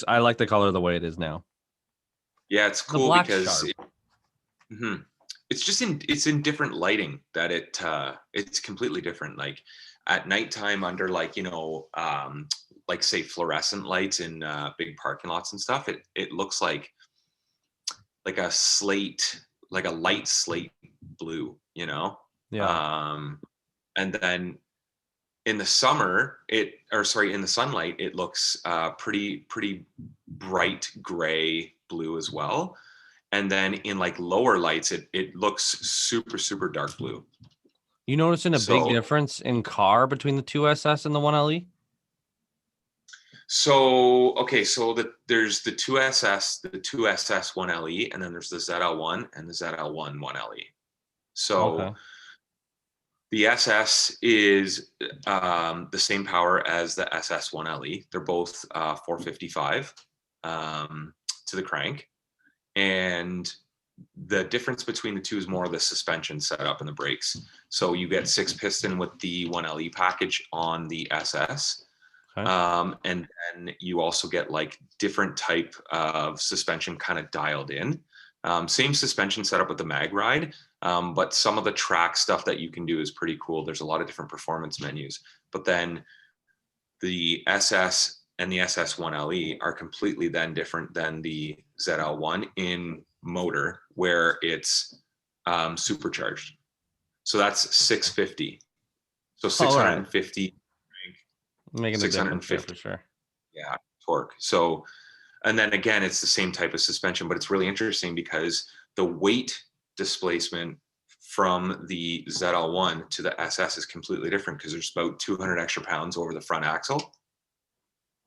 I like the color the way it is now. Yeah, it's The cool black because sharp. it's in different lighting that it's completely different. Like at nighttime under like, like say fluorescent lights in big parking lots and stuff, it looks like a slate, like a light slate blue, Yeah. And then in the summer, in the sunlight, it looks pretty bright gray blue as well. And then in like lower lights, it looks super, super dark blue. You noticing a big So, difference in car between the 2SS and the 1LE? there's the 2SS, the 2SS 1LE, and then there's the ZL1 and the ZL1 1LE. Okay. So the SS is the same power as the SS1LE. They're both 455 to the crank. And the difference between the two is more the suspension setup and the brakes. So you get 6-piston with the 1LE package on the SS. Okay. And then you also get like different type of suspension kind of dialed in. Same suspension setup with the mag ride, but some of the track stuff that you can do is pretty cool. There's a lot of different performance menus, but then the SS and the SS1LE are completely then different than the ZL1 in motor, where it's supercharged. So that's 650. So 650, Making a difference there for sure. Yeah, torque. So, and then again, it's the same type of suspension, but it's really interesting because the weight displacement from the ZL1 to the SS is completely different because there's about 200 extra pounds over the front axle.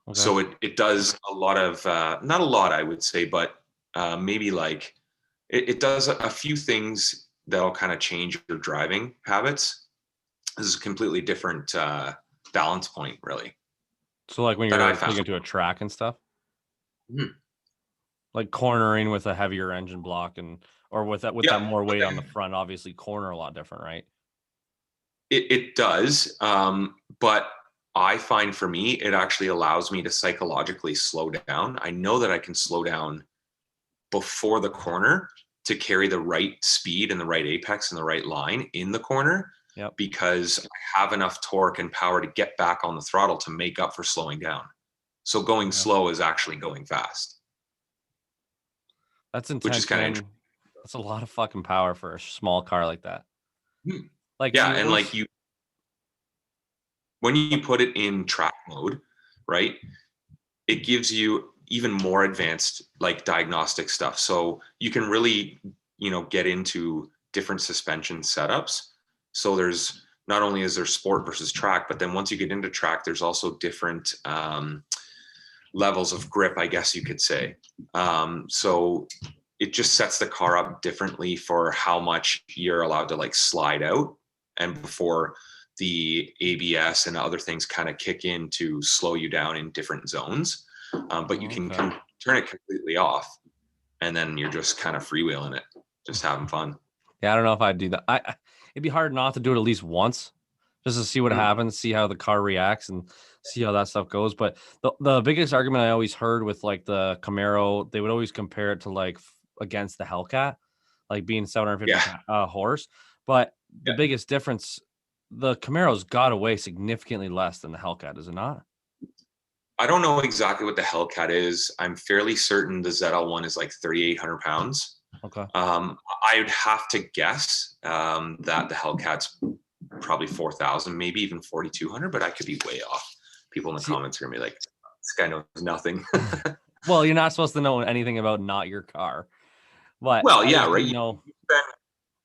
Okay. So it does a lot of, not a lot, I would say, but maybe like it does a few things that'll kind of change your driving habits. This is a completely different balance point, really. So like when That I you're found. taking to a track and stuff, Mhm. like cornering with a heavier engine block or with that Yeah, more but weight on the then front, obviously corner a lot different, right? it does. But I find for me, it actually allows me to psychologically slow down. I know that I can slow down before the corner to carry the right speed and the right apex and the right line in the corner. Yep. Because I have enough torque and power to get back on the throttle to make up for slowing down. So going slow is actually going fast. That's Which is intense, kind of man. interesting. That's a lot of fucking power for a small car like that. Like Yeah, and like yours. when you put it in track mode, right, it gives you even more advanced like diagnostic stuff. So you can really, get into different suspension setups. So there's not only is there sport versus track, but then once you get into track, there's also different levels of grip, I guess you could say. So it just sets the car up differently for how much you're allowed to like slide out, and before the ABS and other things kind of kick in to slow you down in different zones. But you can turn it completely off, and then you're just kind of freewheeling it, just having fun. Yeah, I don't know if I'd do that. It'd be hard not to do it at least once, just to see what happens, see how the car reacts, and see how that stuff goes. But the biggest argument I always heard with like the Camaro, they would always compare it to like against the Hellcat, like being 750 horse. But the biggest difference, the Camaro's got to weigh significantly less than the Hellcat, is it not? I don't know exactly what the Hellcat is. I'm fairly certain the ZL1 is like 3,800 pounds. Okay. I'd have to guess that the Hellcat's probably 4,000, maybe even 4,200, but I could be way off. People in the comments are gonna be like, "This guy knows nothing." Well, you're not supposed to know anything about not your car. But well, yeah, right.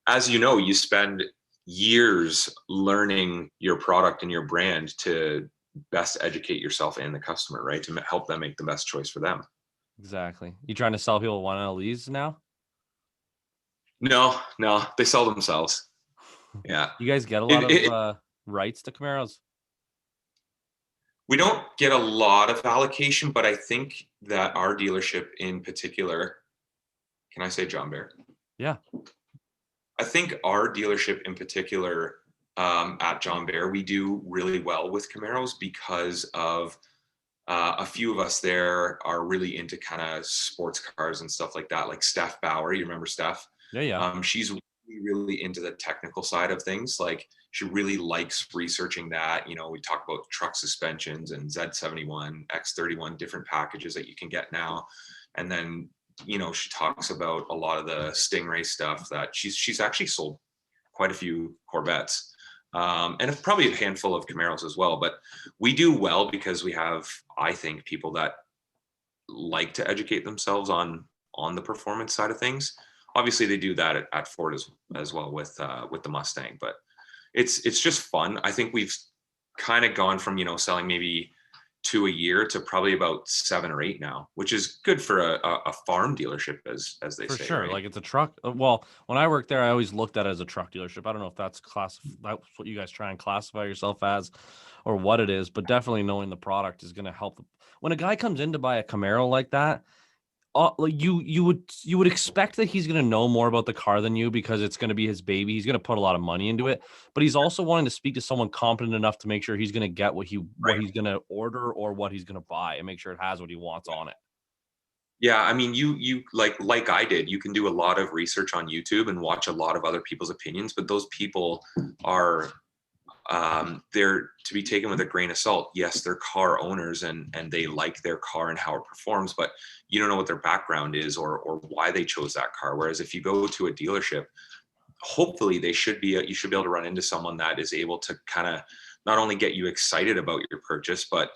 As you know, you spend years learning your product and your brand to best educate yourself and the customer, right? To help them make the best choice for them. Exactly. You trying to sell people 1LEs now? No, they sell themselves. Yeah. You guys get a lot of rights to Camaros? We don't get a lot of allocation, but I think that our dealership in particular, can I say John Bear? Yeah. I think our dealership in particular at John Bear, we do really well with Camaros because of A few of us there are really into kind of sports cars and stuff like that, like Steph Bauer. You remember Steph? Yeah. She's really into the technical side of things. Like she really likes researching that. You know, we talk about truck suspensions and Z71, X31, different packages that you can get now. And then, you know, she talks about a lot of the Stingray stuff that she's actually sold quite a few Corvettes. And probably a handful of Camaros as well. But we do well because we have, I think, people that like to educate themselves on the performance side of things. Obviously, they do that at Ford as well with the Mustang. But it's just fun. I think we've kind of gone from, you know, selling maybe 2 a year to probably about 7 or 8 now, which is good for a farm dealership, as they For say, sure. right? Like it's a truck. Well, when I worked there, I always looked at it as a truck dealership. I don't know if that's that's what you guys try and classify yourself as or what it is, but definitely knowing the product is going to help. When a guy comes in to buy a Camaro like that, like you would expect that he's going to know more about the car than you because it's going to be his baby. He's going to put a lot of money into it, but he's also wanting to speak to someone competent enough to make sure he's going to get what Right. he's going to order or what he's going to buy and make sure it has what he wants on it. Yeah, I mean, you like I did. You can do a lot of research on YouTube and watch a lot of other people's opinions, but those people are they're to be taken with a grain of salt. Yes, they're car owners and they like their car and how it performs, but you don't know what their background is or why they chose that car. Whereas if you go to a dealership, hopefully you should be able to run into someone that is able to kind of not only get you excited about your purchase, but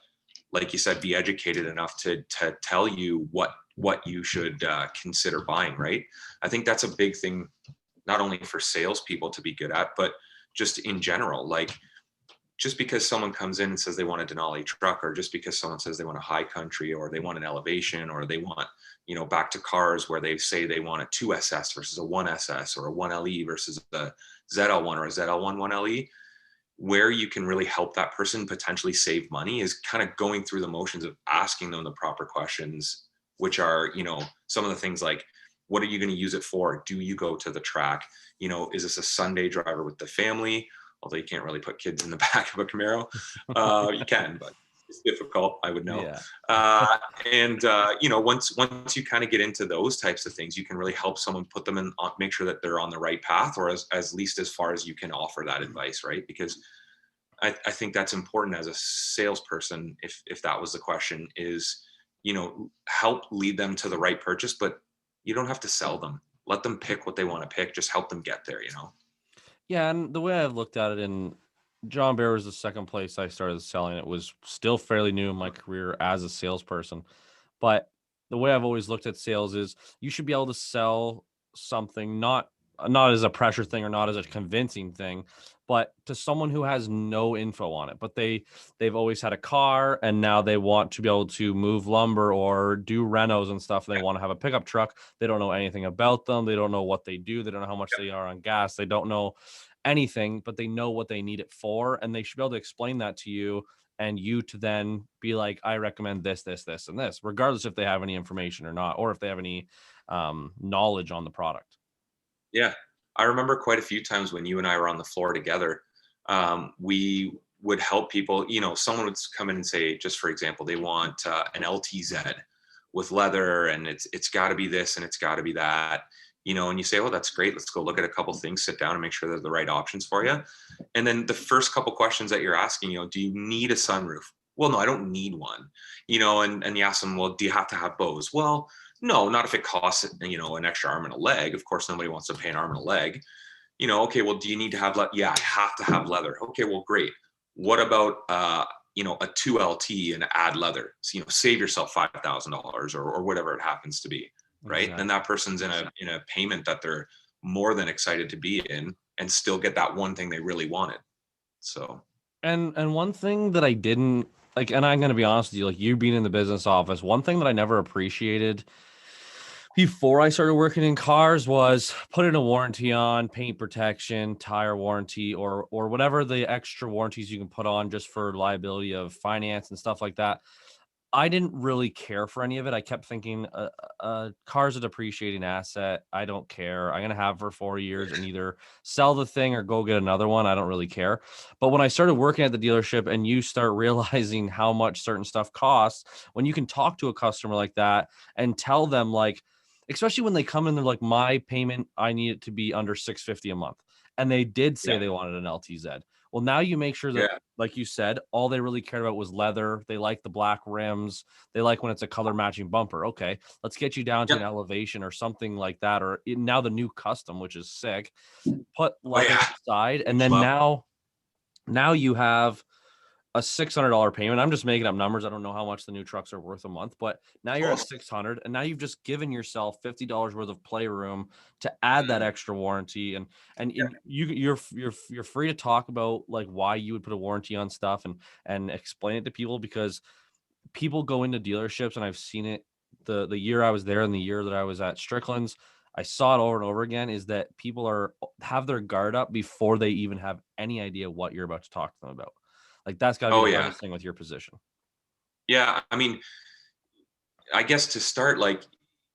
like you said, be educated enough to tell you what you should consider buying. Right. I think that's a big thing, not only for salespeople to be good at, but just in general. Like just because someone comes in and says they want a Denali truck, or just because someone says they want a high country, or they want an elevation, or they want, you know, back to cars where they say they want a 2SS versus a 1SS, or a 1LE versus a ZL1 or a ZL1 1LE, where you can really help that person potentially save money is kind of going through the motions of asking them the proper questions, which are, you know, some of the things like, what are you going to use it for? Do you go to the track? You know, is this a Sunday driver with the family? Although you can't really put kids in the back of a Camaro. You can, but it's difficult, I would know. Yeah. You know, once you kind of get into those types of things, you can really help someone put them in, make sure that they're on the right path, or as least as far as you can offer that advice, right? Because I think that's important as a salesperson. If that was the question, is, you know, help lead them to the right purchase, but you don't have to sell them. Let them pick what they want to pick. Just help them get there, you know? Yeah, and the way I've looked at it, in John Bear was the second place I started selling. It was still fairly new in my career as a salesperson. But the way I've always looked at sales is you should be able to sell something not as a pressure thing or not as a convincing thing, but to someone who has no info on it. But they've always had a car and now they want to be able to move lumber or do renos and stuff. They want to have a pickup truck. They don't know anything about them. They don't know what they do. They don't know how much they are on gas. They don't know anything, but they know what they need it for. And they should be able to explain that to you and you to then be like, I recommend this, this, this, and this, regardless if they have any information or not, or if they have any knowledge on the product. Yeah. I remember quite a few times when you and I were on the floor together, we would help people. You know, someone would come in and say, just for example, they want an LTZ with leather and it's got to be this and it's got to be that, you know, and you say, oh, that's great. Let's go look at a couple things, sit down and make sure they're the right options for you. And then the first couple questions that you're asking, you know, do you need a sunroof? Well, no, I don't need one, you know, and you ask them, well, do you have to have bows? Well, no, not if it costs, you know, an extra arm and a leg. Of course, nobody wants to pay an arm and a leg. You know, okay, well, do you need to have yeah, I have to have leather. Okay, well, great. What about you know, a 2LT and add leather? So, you know, save yourself $5,000 or whatever it happens to be, right? Exactly. Then that person's in a payment that they're more than excited to be in and still get that one thing they really wanted. So And one thing that I didn't like, and I'm gonna be honest with you, like you being in the business office, one thing that I never appreciated before I started working in cars was putting a warranty on, paint protection, tire warranty, or whatever the extra warranties you can put on just for liability of finance and stuff like that. I didn't really care for any of it. I kept thinking, car's a depreciating asset. I don't care. I'm going to have for 4 years and either sell the thing or go get another one. I don't really care. But when I started working at the dealership and you start realizing how much certain stuff costs, when you can talk to a customer like that and tell them, like, especially when they come in, they're like, my payment, I need it to be under $650 a month. And they did say Yeah. they wanted an LTZ. Well, now you make sure that, Yeah. like you said, all they really cared about was leather. They like the black rims. They like when it's a color matching bumper. Okay, let's get you down to an Yep. elevation or something like that. Or now the new custom, which is sick. Put Oh leather yeah. aside, and then now you have a $600 payment. I'm just making up numbers. I don't know how much the new trucks are worth a month, but now you're at 600, and now you've just given yourself $50 worth of playroom to add that extra warranty, and you're free to talk about like why you would put a warranty on stuff and explain it to people, because people go into dealerships, and I've seen it the year I was there and the year that I was at Strickland's. I saw it over and over again, is that people have their guard up before they even have any idea what you're about to talk to them about. Like, that's got to be Oh the yeah. hardest thing with your position. Yeah. I mean, I guess to start, like,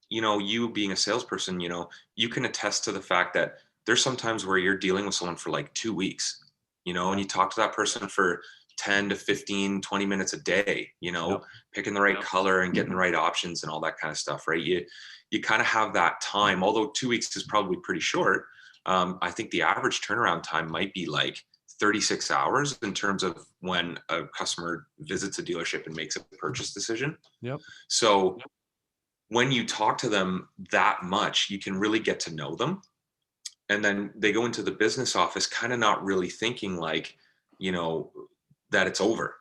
you being a salesperson, you can attest to the fact that there's sometimes where you're dealing with someone for like 2 weeks, and you talk to that person for 10 to 15, 20 minutes a day, Yep. picking the right color and getting the right options and all that kind of stuff, right? You kind of have that time, although 2 weeks is probably pretty short. I think the average turnaround time might be like 36 hours in terms of when a customer visits a dealership and makes a purchase decision. Yep. So when you talk to them that much, you can really get to know them. And then they go into the business office kind of not really thinking like, that it's over,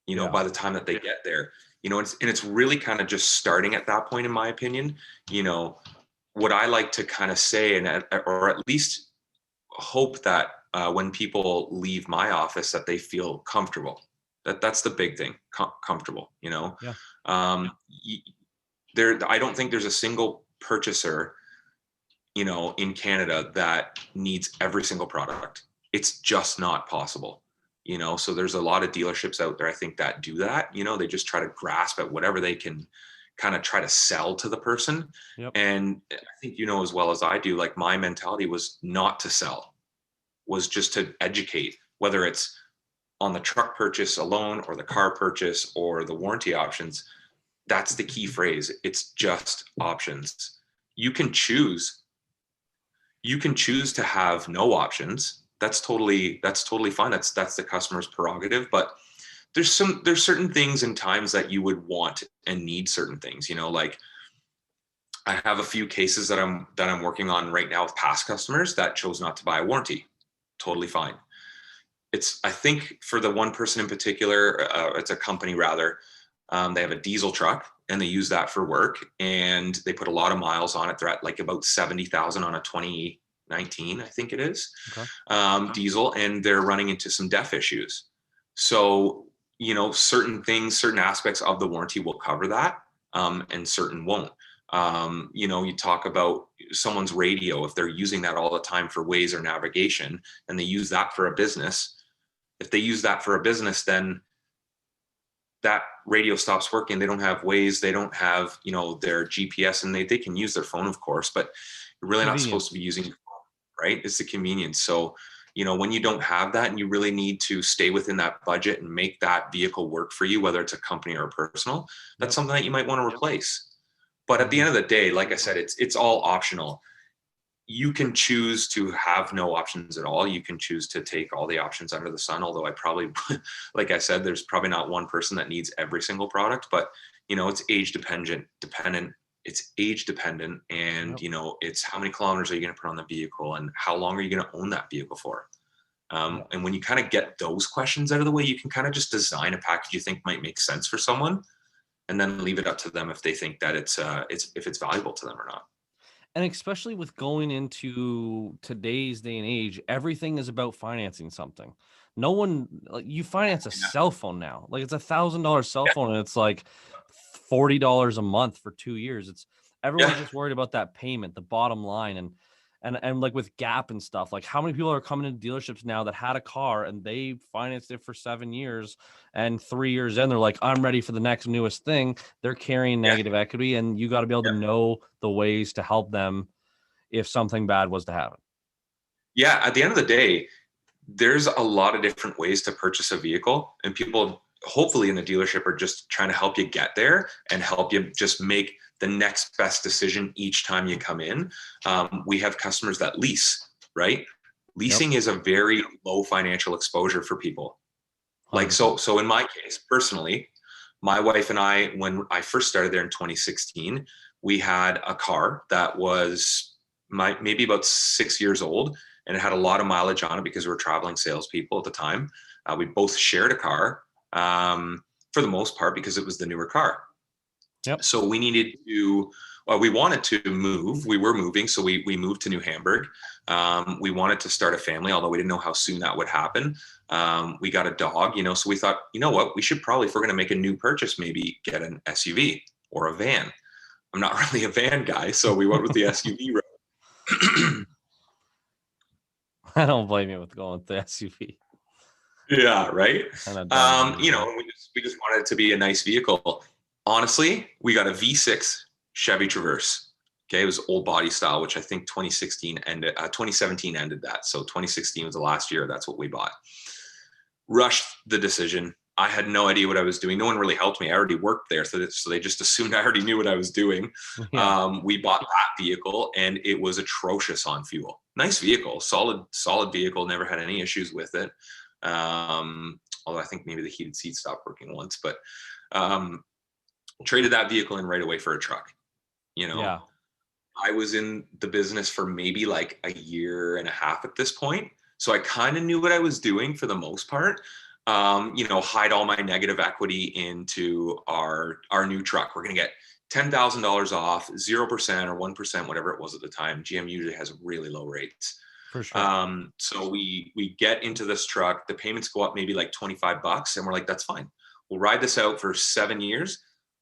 Yeah. by the time that they get there, it's really kind of just starting at that point, in my opinion. What I like to kind of say, or at least hope that when people leave my office, that they feel comfortable. That's the big thing, comfortable, Yeah. I don't think there's a single purchaser, in Canada that needs every single product. It's just not possible, so there's a lot of dealerships out there, I think, that do that. They just try to grasp at whatever they can kind of try to sell to the person. Yep. And I think, as well as I do, like, my mentality was not to sell, was just to educate, whether it's on the truck purchase alone or the car purchase or the warranty options. That's the key phrase. It's just options. You can choose to have no options. That's totally fine. That's the customer's prerogative. But there's certain things and times that you would want and need certain things, like, I have a few cases that I'm working on right now with past customers that chose not to buy a warranty. Totally fine. I think for the one person in particular, it's a company rather. They have a diesel truck and they use that for work, and they put a lot of miles on it. They're at like about 70,000 on a 2019, I think it is, diesel, and they're running into some DEF issues. So, certain aspects of the warranty will cover that, and certain won't. You talk about someone's radio, if they're using that all the time for Waze or navigation, and they use that for a business. If they use that for a business, then that radio stops working. They don't have Waze, they don't have, their GPS, and they can use their phone, of course, but you're really not supposed to be using your phone, right? It's the convenience. So, when you don't have that and you really need to stay within that budget and make that vehicle work for you, whether it's a company or a personal, that's something that you might want to replace. But at the end of the day, like I said, it's all optional. You can choose to have no options at all. You can choose to take all the options under the sun, although I probably, like I said, there's probably not one person that needs every single product, but it's age dependent, it's age dependent. And, it's how many kilometers are you going to put on the vehicle and how long are you going to own that vehicle for? And when you kind of get those questions out of the way, you can kind of just design a package you think might make sense for someone, and then leave it up to them if they think that if it's valuable to them or not. And especially with going into today's day and age, everything is about financing something. No one, like, you finance a cell phone now. Like, it's $1,000 cell phone and it's like $40 a month for 2 years. Everyone's just worried about that payment, the bottom line. And like with Gap and stuff, like how many people are coming into dealerships now that had a car and they financed it for 7 years, and 3 years in they're like, I'm ready for the next newest thing. They're carrying Yeah. negative equity, and you got to be able to know the ways to help them if something bad was to happen. Yeah. At the end of the day, there's a lot of different ways to purchase a vehicle, and people hopefully in the dealership are just trying to help you get there and help you just make the next best decision each time you come in. We have customers that lease, right? Leasing is a very low financial exposure for people. Like, 100%. so in my case, personally, my wife and I, when I first started there in 2016, we had a car that was maybe about 6 years old, and it had a lot of mileage on it because we were traveling salespeople at the time. We both shared a car, for the most part, because it was the newer car. Yep. So we needed to, we wanted to move. We were moving, so we moved to New Hamburg. We wanted to start a family, although we didn't know how soon that would happen. We got a dog, so we thought, you know what, we should probably, if we're going to make a new purchase, maybe get an SUV or a van. I'm not really a van guy, so we went with the SUV route. I don't blame you with going with the SUV. Yeah, right. And We just wanted it to be a nice vehicle. Honestly, we got a V6 Chevy Traverse. Okay, it was old body style, which I think 2016 ended. 2017 ended that, so 2016 was the last year. That's what we bought. Rushed the decision. I had no idea what I was doing. No one really helped me. I already worked there, so they just assumed I already knew what I was doing. yeah. We bought that vehicle, and it was atrocious on fuel. Nice vehicle, solid vehicle. Never had any issues with it. Although I think maybe the heated seat stopped working once, but traded that vehicle in right away for a truck. Yeah. I was in the business for maybe like a year and a half at this point. So I kind of knew what I was doing for the most part. Hide all my negative equity into our new truck. We're going to get $10,000 off, 0% or 1%, whatever it was at the time. GM usually has really low rates. For sure. So we get into this truck, the payments go up maybe like $25, and we're like, that's fine. We'll ride this out for 7 years.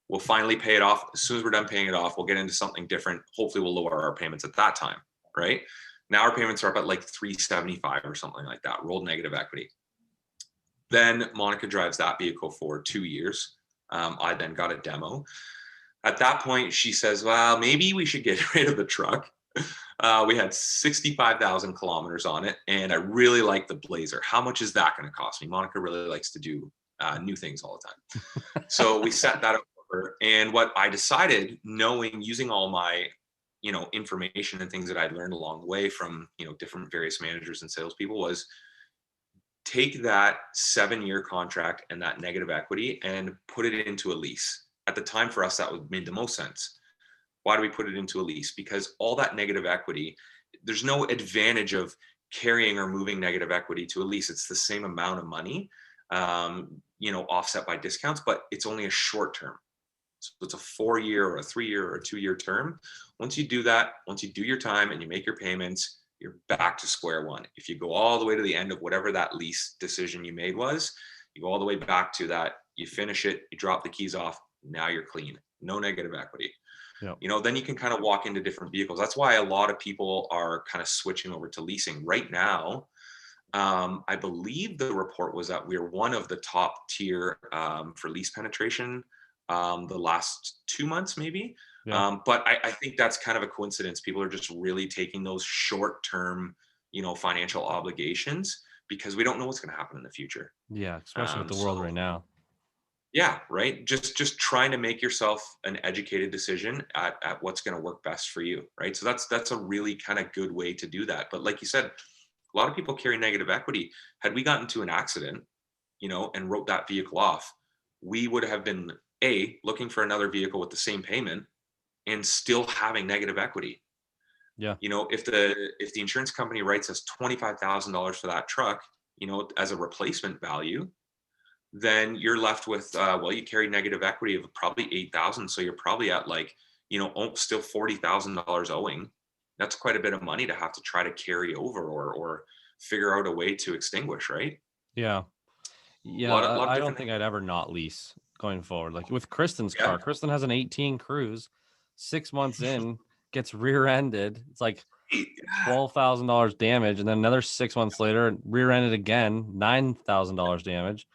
We'll finally pay it off. As soon as we're done paying it off, we'll get into something different. Hopefully we'll lower our payments at that time, right? Now our payments are up at like $375 or something like that, rolled negative equity. Then Monica drives that vehicle for 2 years. I then got a demo. At that point, she says, well, maybe we should get rid of the truck. We had 65,000 kilometers on it, and I really like the Blazer. How much is that going to cost me? Monica really likes to do new things all the time. So we set that up for her. And what I decided, using all my, information and things that I'd learned along the way from, different various managers and salespeople, was take that 7-year contract and that negative equity and put it into a lease. At the time for us, that made the most sense. Why do we put it into a lease? Because all that negative equity, there's no advantage of carrying or moving negative equity to a lease. It's the same amount of money, offset by discounts, but it's only a short term. So it's a 4-year or a 3-year or a 2-year term. Once you do that, once you do your time and you make your payments, you're back to square one. If you go all the way to the end of whatever that lease decision you made was, you go all the way back to that, you finish it, you drop the keys off, now you're clean, no negative equity. Yep. Then you can kind of walk into different vehicles. That's why a lot of people are kind of switching over to leasing right now. I believe the report was that we're one of the top tier for lease penetration the last 2 months, maybe. Yeah. But I think that's kind of a coincidence. People are just really taking those short-term, financial obligations because we don't know what's going to happen in the future. Yeah, especially with the world right now. Yeah, right. Just trying to make yourself an educated decision at what's going to work best for you, right? So that's a really kind of good way to do that. But like you said, a lot of people carry negative equity. Had we gotten into an accident, and wrote that vehicle off, we would have been looking for another vehicle with the same payment and still having negative equity. Yeah. If the insurance company writes us $25,000 for that truck, as a replacement value, then you're left with, you carry negative equity of probably 8,000. So you're probably at still $40,000 owing. That's quite a bit of money to have to try to carry over or figure out a way to extinguish, right? Yeah. Yeah. I don't think I'd ever not lease going forward. Like with Kristen's car, Kristen has an 18 Cruise, 6 months in, gets rear-ended. It's like, $12,000 damage, and then another 6 months later, rear-ended again, $9,000 damage.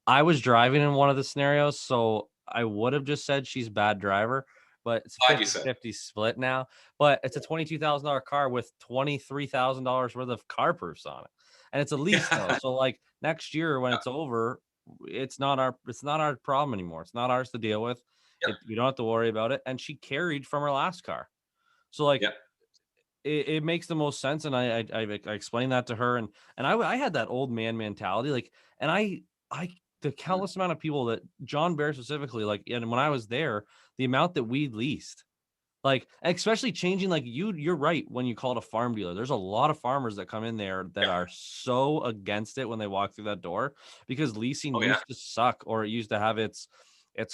I was driving in one of the scenarios, so I would have just said she's a bad driver, but it's a Glad you said. 50-50 split now. But it's a $22,000 car with $23,000 worth of car proofs on it. And it's a lease though. Yeah. So like next year when it's over, it's not our problem anymore. It's not ours to deal with. Yep. We don't have to worry about it. And she carried from her last car. So like Yep. it makes the most sense, and I explained that to her, and I had that old man mentality, like, and I the countless amount of people that John Bear specifically, like, and when I was there, the amount that we leased, like, especially changing, like, you're right when you call it a farm dealer. There's a lot of farmers that come in there that Yeah. are so against it when they walk through that door because leasing Oh yeah. used to suck, or it used to have its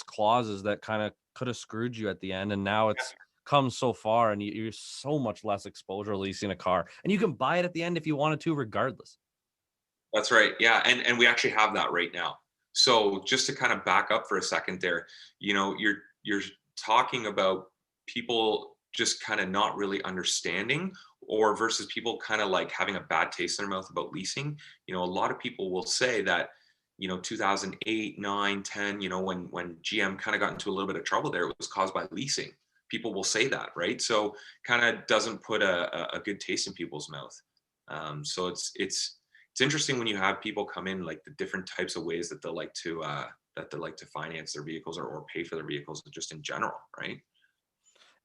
clauses that kind of could have screwed you at the end, and now it's come so far, and you're so much less exposure leasing a car, and you can buy it at the end if you wanted to, regardless. That's right. Yeah. And we actually have that right now. So just to kind of back up for a second there, you're talking about people just kind of not really understanding, or versus people kind of like having a bad taste in their mouth about leasing. A lot of people will say that, 2008, 9, 10, when GM kind of got into a little bit of trouble there, it was caused by leasing. People will say that, right? So kind of doesn't put a good taste in people's mouth. So it's interesting when you have people come in, like the different types of ways that they like to finance their vehicles, or pay for their vehicles just in general, right?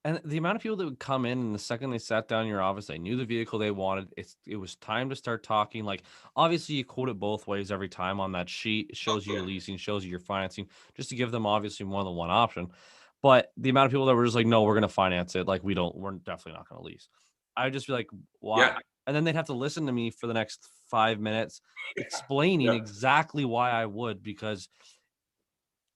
And the amount of people that would come in, and the second they sat down in your office, they knew the vehicle they wanted. It was time to start talking. Like, obviously, you quote it both ways every time on that sheet. It shows you your leasing, shows you your financing, just to give them obviously more than one option. But the amount of people that were just like, no, we're going to finance it. Like, we're definitely not going to lease. I'd just be like, why? Yeah. And then they'd have to listen to me for the next 5 minutes explaining Yeah. exactly why I would, because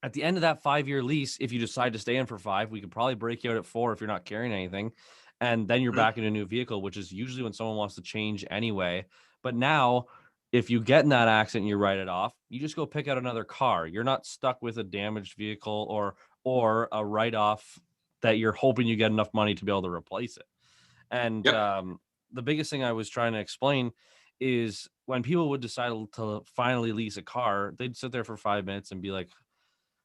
at the end of that 5-year lease, if you decide to stay in for 5, we could probably break you out at 4 if you're not carrying anything. And then you're Mhm. back in a new vehicle, which is usually when someone wants to change anyway. But now, if you get in that accident and you write it off, you just go pick out another car. You're not stuck with a damaged vehicle or a write-off that you're hoping you get enough money to be able to replace it. And Yep. the biggest thing I was trying to explain is when people would decide to finally lease a car, they'd sit there for 5 minutes and be like,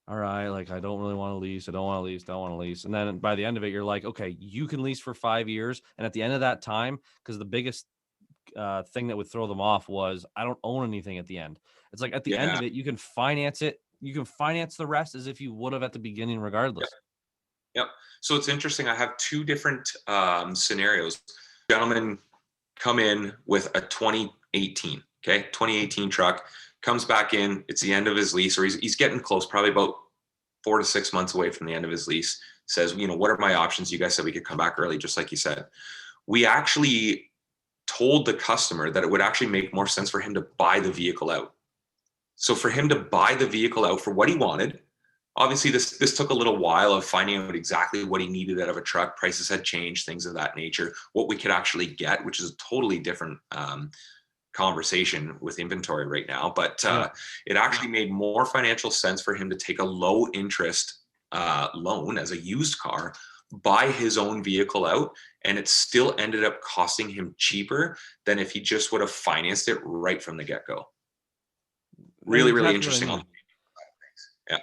all right, like, I don't really want to lease. I don't want to lease. Don't want to lease. And then by the end of it, you're like, okay, you can lease for 5 years. And at the end of that time, because the biggest thing that would throw them off was I don't own anything at the end. It's like at the end Yeah. of it, you can finance it. You can finance the rest as if you would have at the beginning, Yep. regardless. Yep. So it's interesting. I have two different scenarios. Gentlemen come in with a 2018, okay, 2018 truck, comes back in. It's the end of his lease, or he's getting close, probably about 4 to 6 months away from the end of his lease. Says, what are my options? You guys said we could come back early, just like you said. We actually told the customer that it would actually make more sense for him to buy the vehicle out. So for him to buy the vehicle out for what he wanted, obviously this took a little while of finding out exactly what he needed out of a truck. Prices had changed, things of that nature, what we could actually get, which is a totally different conversation with inventory right now. But Yeah. it actually made more financial sense for him to take a low interest loan as a used car, buy his own vehicle out, and it still ended up costing him cheaper than if he just would have financed it right from the get-go. That's Really, really exactly what I interesting on mean. things. Yeah.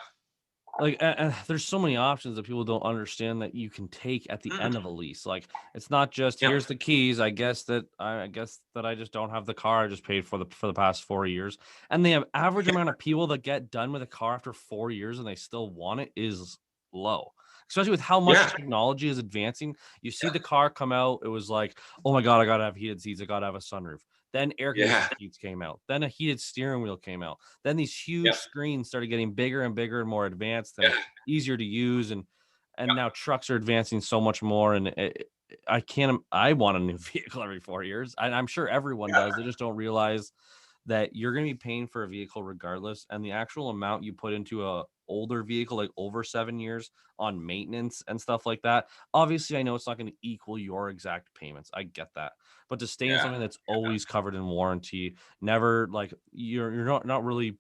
Like, there's so many options that people don't understand that you can take at the end Mhm. of a lease. Like, it's not just Yeah. here's the keys. I guess that I just don't have the car I just paid for the past 4 years. And the average amount of people that get done with a car after 4 years and they still want it is low. Especially with how much Yeah. technology is advancing. You see the car come out, it was like, oh my God, I gotta have heated seats, I gotta have a sunroof. Then air conditioning Yeah. seats came out. Then a heated steering wheel came out. Then these Yeah. huge screens started getting bigger and bigger and more advanced and Yeah. easier to use, and now trucks are advancing so much more, and I want a new vehicle every 4 years. I'm sure everyone Yeah. does. They just don't realize that you're going to be paying for a vehicle regardless, and the actual amount you put into a older vehicle, like over 7 years, on maintenance and stuff like that. Obviously, I know it's not going to equal your exact payments. I get that, but to stay in Yeah. something that's always covered in warranty, never, like, you're not really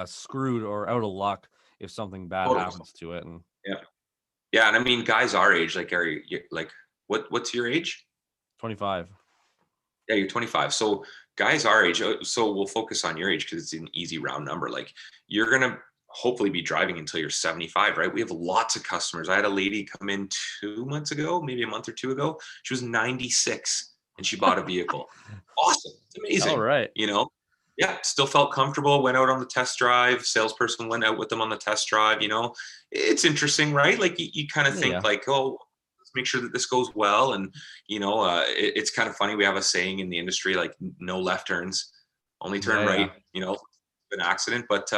screwed or out of luck if something bad Totally. happens to it. And Yeah. Yeah. And I mean, guys our age, like, are you like, what's your age? 25. Yeah, you're 25. So guys our age, so we'll focus on your age because it's an easy round number. Like you're gonna hopefully be driving until you're 75, right? We have lots of customers. I had a lady come in 2 months ago, maybe a month or two ago. She was 96 and she bought a vehicle. Awesome. It's All amazing. right. You know, yeah, still felt comfortable, went out on the test drive. Salesperson went out with them on the test drive. It's interesting, right? Like you kind of think Yeah. like, oh, let's make sure that this goes well. And it's kind of funny. We have a saying in the industry, like no left turns, only turn Yeah. right, an accident. But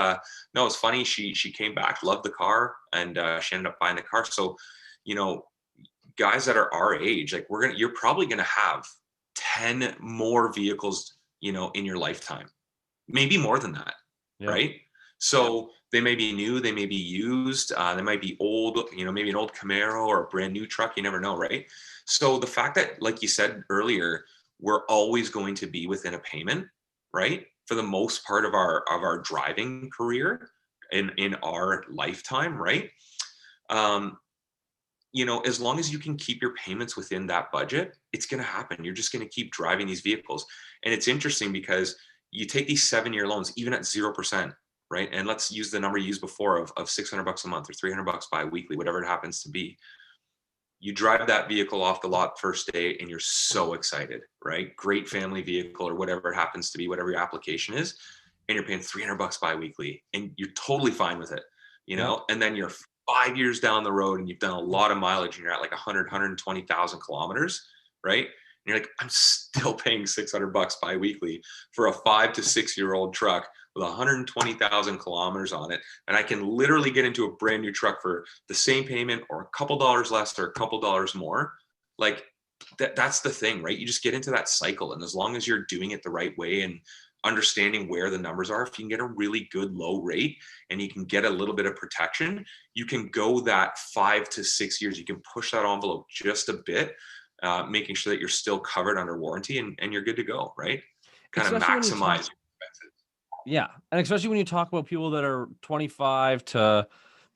no, it's funny. She came back, loved the car, and she ended up buying the car. So, you know, guys that are our age, like you're probably gonna have 10 more vehicles, in your lifetime, maybe more than that, Yeah. right? So they may be new, they may be used, they might be old, maybe an old Camaro or a brand new truck. You never know, right? So the fact that, like you said earlier, we're always going to be within a payment, right? For the most part of our driving career in our lifetime, right? Um, as long as you can keep your payments within that budget, it's going to happen. You're just going to keep driving these vehicles. And it's interesting because you take these 7-year loans, even at 0%, right? And let's use the number you used before of $600 a month or $300 bi-weekly, whatever it happens to be. You drive that vehicle off the lot first day and you're so excited, right? Great family vehicle or whatever it happens to be, whatever your application is. And you're paying $300 bi-weekly and you're totally fine with it, Yeah. and then you're 5 years down the road and you've done a lot of mileage and you're at like 120,000 kilometers, right? And you're like, I'm still paying $600 bi-weekly for a 5 to 6 year old truck with 120,000 kilometers on it. And I can literally get into a brand new truck for the same payment or a couple dollars less or a couple dollars more. Like that's the thing, right? You just get into that cycle. And as long as you're doing it the right way and understanding where the numbers are, if you can get a really good low rate and you can get a little bit of protection, you can go that 5 to 6 years. You can push that envelope just a bit, making sure that you're still covered under warranty and you're good to go, right? Kind of Especially when you maximize talk, yeah, and especially when you talk about people that are 25 to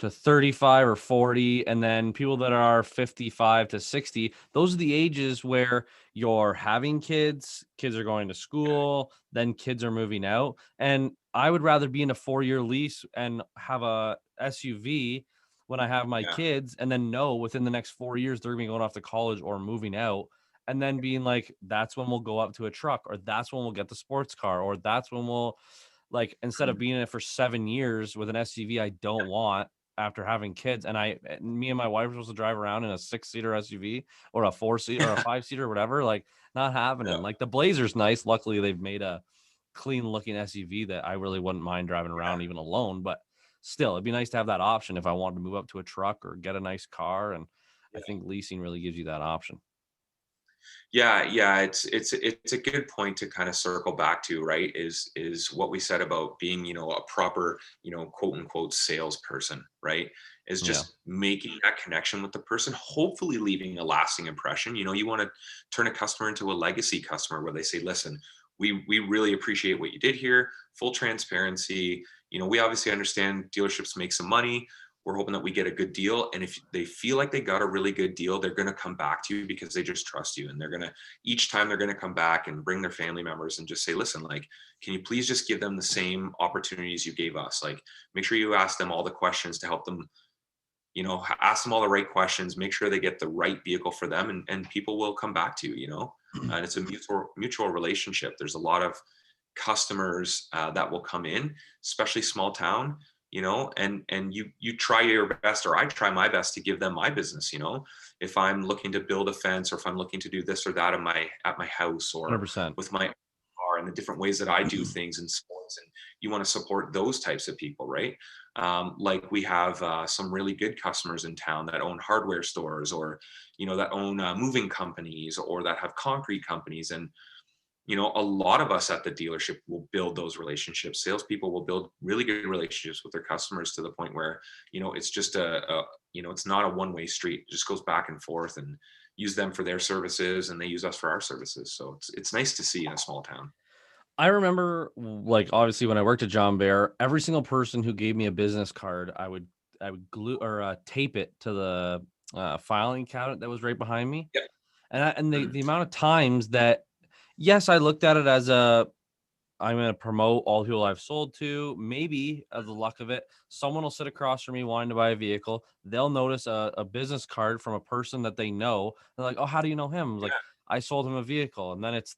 35 or 40, and then people that are 55 to 60. Those are the ages where you're having kids, kids are going to school, then kids are moving out. And I would rather be in a 4-year lease and have a SUV when I have my yeah, kids, and then know within the next 4 years they're gonna be going off to college or moving out. And then being like, that's when we'll go up to a truck, or that's when we'll get the sports car, or that's when we'll, like, instead of being in it for 7 years with an SUV I don't want after having kids. And me and my wife were supposed to drive around in a 6-seater SUV or a 4-seat or a 5-seater, whatever, like not happening. yeah, Like the Blazer's nice. Luckily they've made a clean looking SUV that I really wouldn't mind driving around even alone, but still it'd be nice to have that option if I wanted to move up to a truck or get a nice car. And I yeah. think leasing really gives you that option. Yeah. It's a good point to kind of circle back to, right? Is what we said about being, a proper, quote unquote salesperson, right? Is Yeah. just making that connection with the person, hopefully leaving a lasting impression. You want to turn a customer into a legacy customer where they say, listen, we really appreciate what you did here. Full transparency. We obviously understand dealerships make some money. We're hoping that we get a good deal. And if they feel like they got a really good deal, they're going to come back to you because they just trust you. And each time they're going to come back and bring their family members and just say, listen, like, can you please just give them the same opportunities you gave us? Like, make sure you ask them all the questions to help them, ask them all the right questions, make sure they get the right vehicle for them. And people will come back to you, and it's a mutual relationship. There's a lot of customers that will come in, especially small town, and you try your best, or I try my best to give them my business. If I'm looking to build a fence, or if I'm looking to do this or that at my house, or 100%. with my car, and the different ways that I do things in sports, and you want to support those types of people, right? Like we have some really good customers in town that own hardware stores, or that own moving companies, or that have concrete companies. And a lot of us at the dealership will build those relationships. Salespeople will build really good relationships with their customers to the point where, it's just it's not a one-way street. It just goes back and forth, and use them for their services and they use us for our services. So it's nice to see in a small town. I remember, like, obviously when I worked at John Bear, every single person who gave me a business card, I would glue or tape it to the filing cabinet that was right behind me. Yep. And the amount of times that, yes, I looked at it as I'm going to promote all the people I've sold to. Maybe, as the luck of it, someone will sit across from me wanting to buy a vehicle. They'll notice a business card from a person that they know. They're like, "Oh, how do you know him?" I was like, I sold him a vehicle. And then it's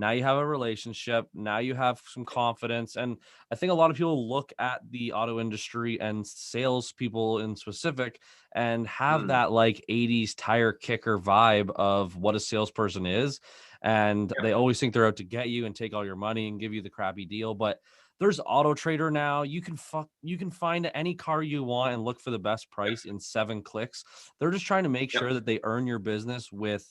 now you have a relationship. Now you have some confidence. And I think a lot of people look at the auto industry and salespeople in specific and have Mm, that like 80s tire kicker vibe of what a salesperson is. And yeah, they always think they're out to get you and take all your money and give you the crappy deal. But there's Auto Trader now. You can find any car you want and look for the best price in 7 clicks. They're just trying to make yeah, sure that they earn your business with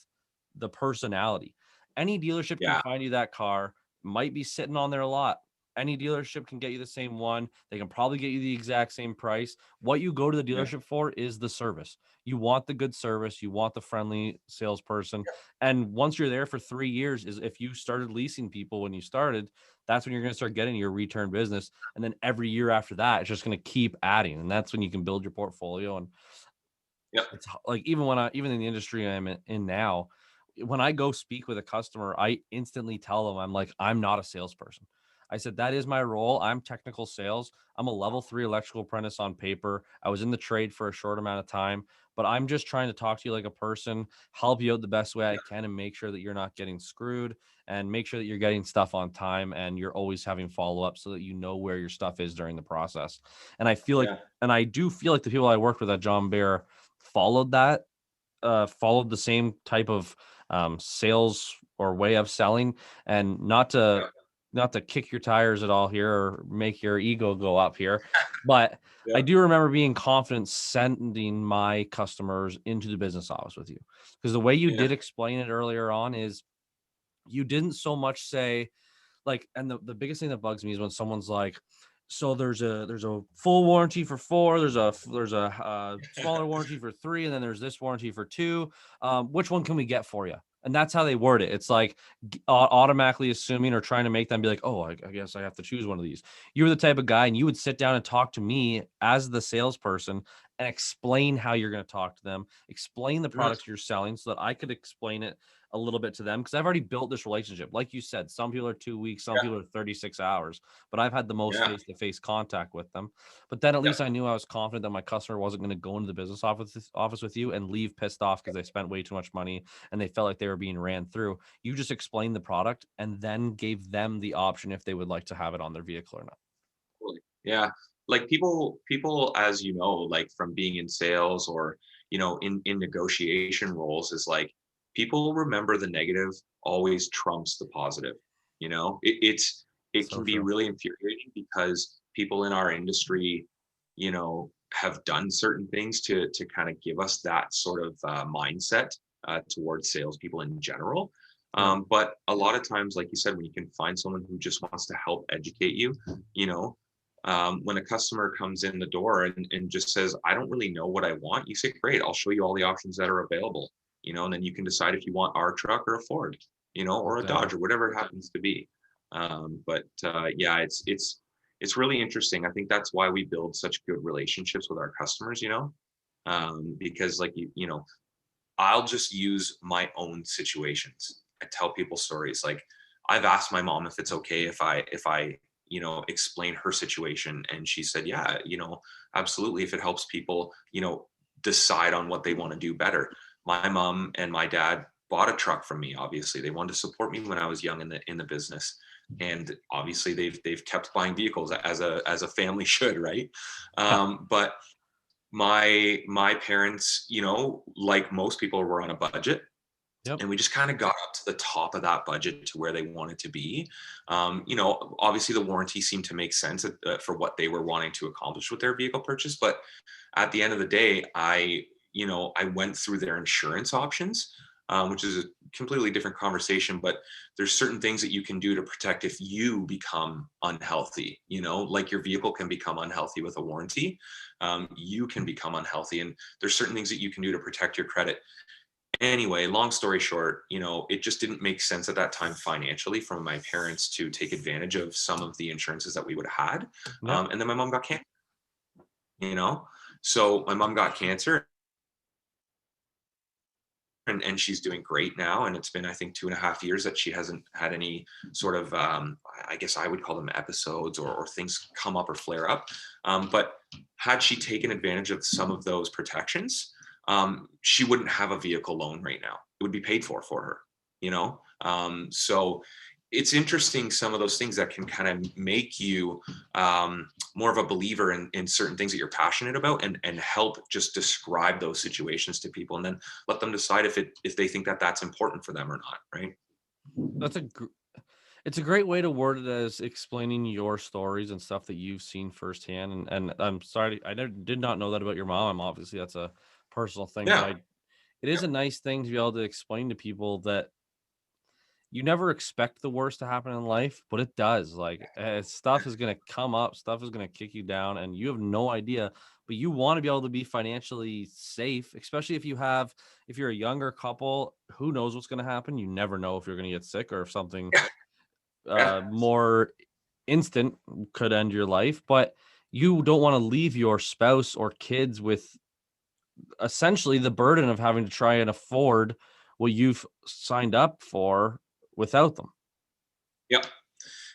the personality. Any dealership can yeah, find you that car, might be sitting on their lot. Any dealership can get you the same one. They can probably get you the exact same price. What you go to the yeah, dealership for is the service. You want the good service, you want the friendly salesperson. And once you're there for 3 years, is if you started leasing people when you started, that's when you're going to start getting your return business. And then every year after that, it's just going to keep adding. And that's when you can build your portfolio. And yeah, it's like even in the industry I'm in now, when I go speak with a customer, I instantly tell them I'm like, I'm not a salesperson. I said that is my role. I'm technical sales. I'm a level 3 electrical apprentice on paper. I was in the trade for a short amount of time, but I'm just trying to talk to you like a person, help you out the best way I can, and make sure that you're not getting screwed, and make sure that you're getting stuff on time and you're always having follow up so that you know where your stuff is during the process. And I feel like, yeah, and I do feel like the people I worked with at John Bear followed that, followed the same type of sales or way of selling. And yeah, not to kick your tires at all here or make your ego go up here, but yeah, I do remember being confident sending my customers into the business office with you, because the way you yeah, did explain it earlier on is you didn't so much say like, and the biggest thing that bugs me is when someone's like, so there's a full warranty for 4, there's a smaller warranty for 3, and then there's this warranty for 2. Which one can we get for you? And that's how they word it. It's like automatically assuming or trying to make them be like, oh, I guess I have to choose one of these. You were the type of guy, and you would sit down and talk to me as the salesperson and explain how you're going to talk to them, explain the mhm, products you're selling so that I could explain it a little bit to them, because I've already built this relationship. Like you said, some people are 2 weeks, some yeah, people are 36 hours, but I've had the most yeah, face to face contact with them. But then at yeah, least I knew I was confident that my customer wasn't going to go into the business office with you and leave pissed off because they spent way too much money and they felt like they were being ran through. You just explained the product and then gave them the option if they would like to have it on their vehicle or not. totally. Yeah. Like people, as you know, like from being in sales or, in negotiation roles is like people remember the negative always trumps the positive. It So can be true. really infuriating because people in our industry, have done certain things to kind of give us that sort of mindset towards salespeople in general. Yep. But a lot of times, like you said, when you can find someone who just wants to help educate you, you know, when a customer comes in the door and just says, I don't really know what I want, you say, great, I'll show you all the options that are available, and then you can decide if you want our truck or a Ford, or a Exactly. Dodge or whatever it happens to be. But yeah, it's really interesting. I think that's why we build such good relationships with our customers, because like I'll just use my own situations. I tell people stories. Like I've asked my mom if it's okay if I explain her situation, and she said, yeah, absolutely, if it helps people, decide on what they want to do better. My mom and my dad bought a truck from me. Obviously, they wanted to support me when I was young in the business, and obviously they've kept buying vehicles as a family should, right? Yeah. But my parents, like most people, were on a budget, Yep. and we just kind of got up to the top of that budget to where they wanted to be. Obviously the warranty seemed to make sense for what they were wanting to accomplish with their vehicle purchase. But at the end of the day, I went through their insurance options, which is a completely different conversation. But there's certain things that you can do to protect if you become unhealthy. Like your vehicle can become unhealthy with a warranty. You can become unhealthy, and there's certain things that you can do to protect your credit. Anyway, long story short, it just didn't make sense at that time financially from my parents to take advantage of some of the insurances that we would have had. Yep. And then my mom got cancer, you know? So my mom got cancer, and she's doing great now. And it's been, I think, 2.5 years that she hasn't had any sort of, I guess I would call them episodes or things come up or flare up. But had she taken advantage of some of those protections, she wouldn't have a vehicle loan right now. It would be paid for her, you know? So it's interesting, some of those things that can kind of make you more of a believer in certain things that you're passionate about, and help just describe those situations to people, and then let them decide if they think that that's important for them or not, right? That's it's a great way to word it, as explaining your stories and stuff that you've seen firsthand. And I'm sorry, did not know that about your mom. Obviously, that's a personal thing, but Yeah. it is a nice thing to be able to explain to people that you never expect the worst to happen in life, but it does. Like, stuff is going to come up, stuff is going to kick you down, and you have no idea. But you want to be able to be financially safe, especially if you're a younger couple. Who knows what's going to happen? You never know if you're going to get sick, or if something Yeah. more instant could end your life. But you don't want to leave your spouse or kids with essentially the burden of having to try and afford what you've signed up for without them. Yep.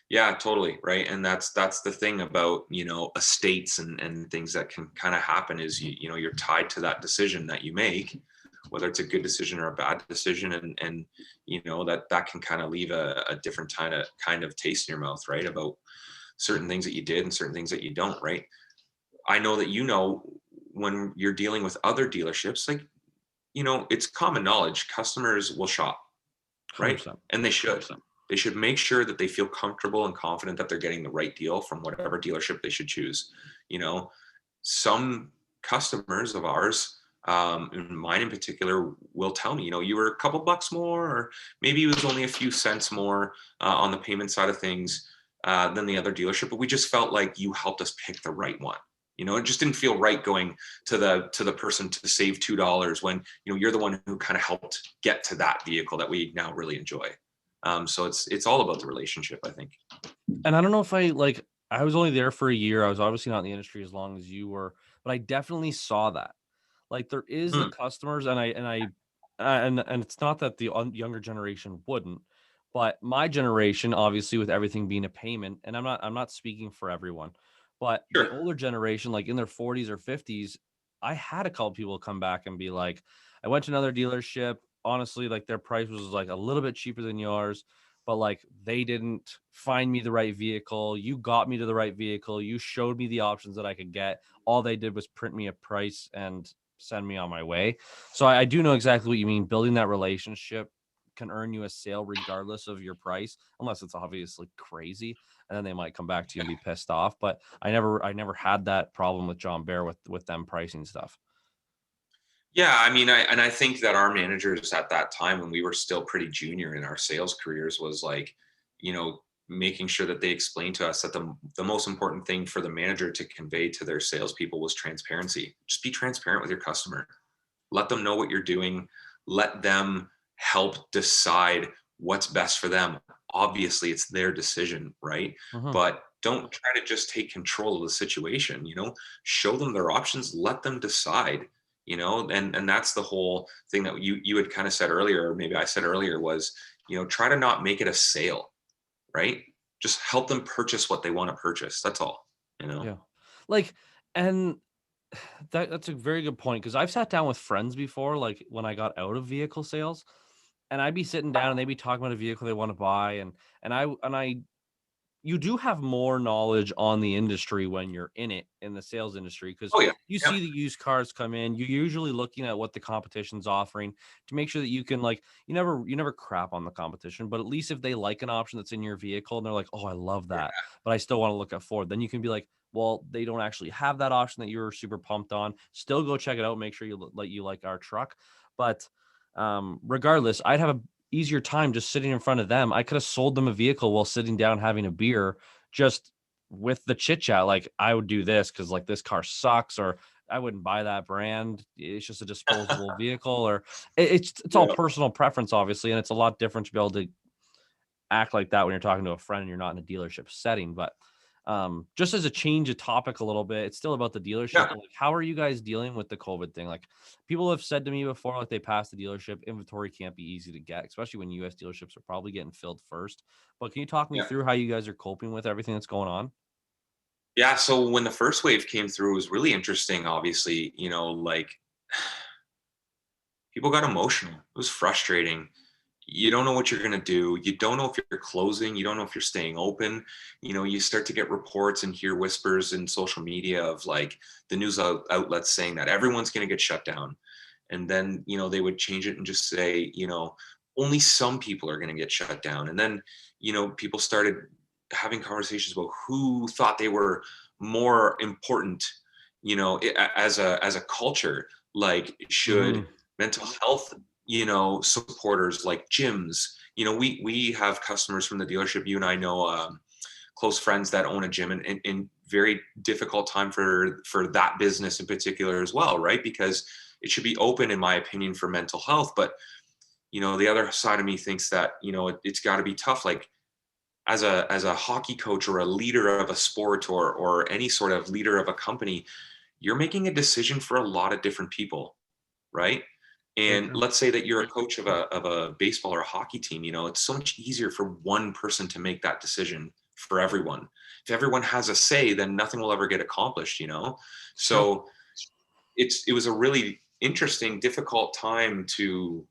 Yeah, totally. Right. And that's the thing about, estates and things that can kind of happen is, you're tied to that decision that you make, whether it's a good decision or a bad decision. And that can kind of leave a different kind of taste in your mouth, right? About certain things that you did and certain things that you don't, right? I know that, when you're dealing with other dealerships, like, it's common knowledge, customers will shop, right? 100%. And they should. They should make sure that they feel comfortable and confident that they're getting the right deal from whatever dealership they should choose. Some customers of ours, and mine in particular, will tell me, you were a couple bucks more, or maybe it was only a few cents more on the payment side of things than the other dealership, but we just felt like you helped us pick the right one. It just didn't feel right going to the person to save $2 when you're the one who kind of helped get to that vehicle that we now really enjoy. So it's all about the relationship, I think. And I don't know if I was only there for a year. I was obviously not in the industry as long as you were, but I definitely saw that. Like, there is the Mm, customers, and it's not that the younger generation wouldn't, but my generation, obviously, with everything being a payment, and I'm not speaking for everyone, but the sure. older generation, like in their 40s or 50s, I had a couple people come back and be like, I went to another dealership. Honestly, like, their price was like a little bit cheaper than yours, but like, they didn't find me the right vehicle. You got me to the right vehicle. You showed me the options that I could get. All they did was print me a price and send me on my way. So I do know exactly what you mean. Building that relationship can earn you a sale regardless of your price, unless it's obviously crazy, and then they might come back to you and be pissed off. But I never had that problem with John Bear with them pricing stuff. Yeah, I mean, I think that our managers at that time, when we were still pretty junior in our sales careers, was like, making sure that they explained to us that the most important thing for the manager to convey to their salespeople was transparency. Just be transparent with your customer. Let them know what you're doing. Let them help decide what's best for them. Obviously, it's their decision, right? Mhm. But don't try to just take control of the situation. Show them their options. Let them decide. And that's the whole thing that you had kind of said earlier, or maybe I said earlier, was try to not make it a sale, right? Just help them purchase what they want to purchase. That's all. Yeah. Like, and that's a very good point, because I've sat down with friends before, like when I got out of vehicle sales, and I'd be sitting down and they'd be talking about a vehicle they want to buy, and I you do have more knowledge on the industry when you're in the sales industry, because Oh yeah. you Yeah. see the used cars come in. You're usually looking at what the competition's offering to make sure that you can, like, you never crap on the competition, but at least if they like an option that's in your vehicle and they're like, oh, I love Yeah. that, but I still want to look at Ford, then you can be like, well, they don't actually have that option that you're super pumped on. Still go check it out. Make sure you like our truck. But regardless, I'd have a easier time just sitting in front of them. I could have sold them a vehicle while sitting down having a beer, just with the chit chat. Like, I would do this because, like, this car sucks, or I wouldn't buy that brand. It's just a disposable vehicle, or it's all Yeah. personal preference, obviously, and it's a lot different to be able to act like that when you're talking to a friend and you're not in a dealership setting. But Just as a change of topic a little bit, it's still about the dealership. Yeah. Like, how are you guys dealing with the COVID thing? Like, people have said to me before, like, they passed the dealership, inventory can't be easy to get, especially when US dealerships are probably getting filled first. But can you talk me Yeah. through how you guys are coping with everything that's going on? Yeah. So when the first wave came through, it was really interesting. Obviously, like people got emotional. It was frustrating. You don't know what you're going to do. You don't know if you're closing. You don't know if you're staying open. You start to get reports and hear whispers in social media of like the news outlets saying that everyone's going to get shut down. And then, they would change it and just say, only some people are going to get shut down. And then, people started having conversations about who thought they were more important, as a culture, like should Mhm. mental health supporters like gyms. We have customers from the dealership. You and I know close friends that own a gym, and very difficult time for that business in particular as well, right? Because it should be open, in my opinion, for mental health. But the other side of me thinks that it's got to be tough. Like as a hockey coach or a leader of a sport or any sort of leader of a company, you're making a decision for a lot of different people, right? For And sure. let's say that you're a coach of a baseball or a hockey team, it's so much easier for one person to make that decision for everyone. If everyone has a say, then nothing will ever get accomplished. Sure. So it was a really interesting, difficult time to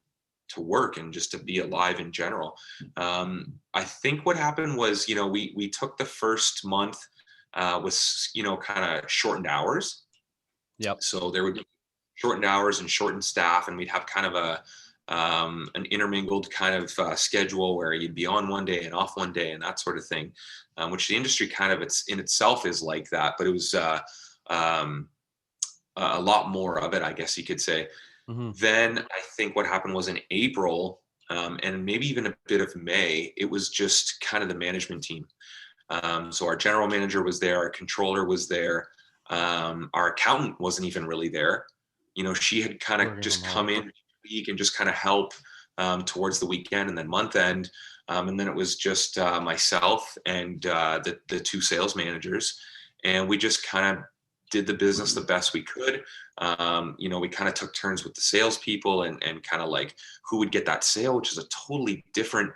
work and just to be alive in general. I think what happened was, we took the first month with kind of shortened hours. Yep. So there would be shortened hours and shortened staff, and we'd have kind of an intermingled kind of schedule where you'd be on one day and off one day and that sort of thing, which the industry kind of in itself is like that, but it was um, a lot more of it, I guess you could say. Mhm. Then I think what happened was in April, and maybe even a bit of May, it was just kind of the management team. So our general manager was there, our controller was there, our accountant wasn't even really there. She had kind of Working from just come home. in week and just kind of help towards the weekend and then month end. And then it was just myself and the two sales managers. And we just kind of did the business the best we could. We kind of took turns with the salespeople and kind of like who would get that sale, which is a totally different,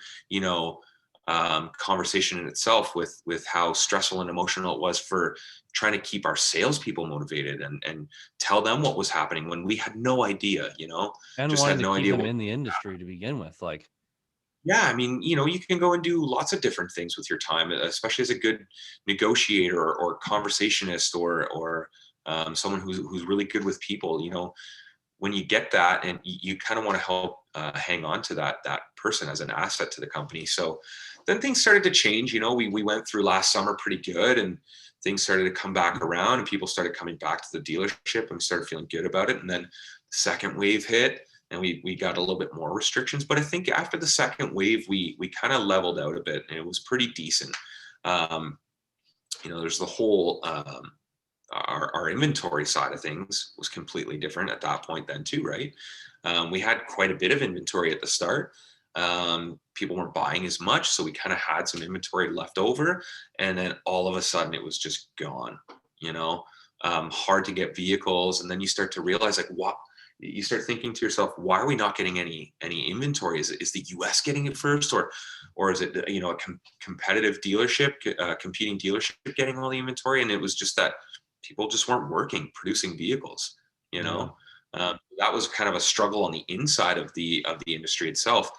conversation in itself with how stressful and emotional it was for trying to keep our salespeople motivated and tell them what was happening when we had no idea, And just wanting had to no keep idea them what. in the industry to begin with, like. Yeah, I mean, you can go and do lots of different things with your time, especially as a good negotiator or conversationist or someone who's really good with people. When you get that, and you kind of want to help hang on to that person as an asset to the company. So then things started to change. We went through last summer pretty good, and things started to come back around, and people started coming back to the dealership and started feeling good about it. And then the second wave hit, and we got a little bit more restrictions. But I think after the second wave, we kind of leveled out a bit, and it was pretty decent. Um, there's the whole our inventory side of things was completely different at that point then too, right? We had quite a bit of inventory at the start. People weren't buying as much, so we kind of had some inventory left over, and then all of a sudden it was just gone. You know, Hard to get vehicles, and then you start to realize like what. You start thinking to yourself, why are we not getting any inventory? Is the U.S. getting it first, or is it a competitive dealership, competing dealership getting all the inventory? And it was just that people just weren't working, producing vehicles. You Yeah. know, that was kind of a struggle on the inside of the industry itself.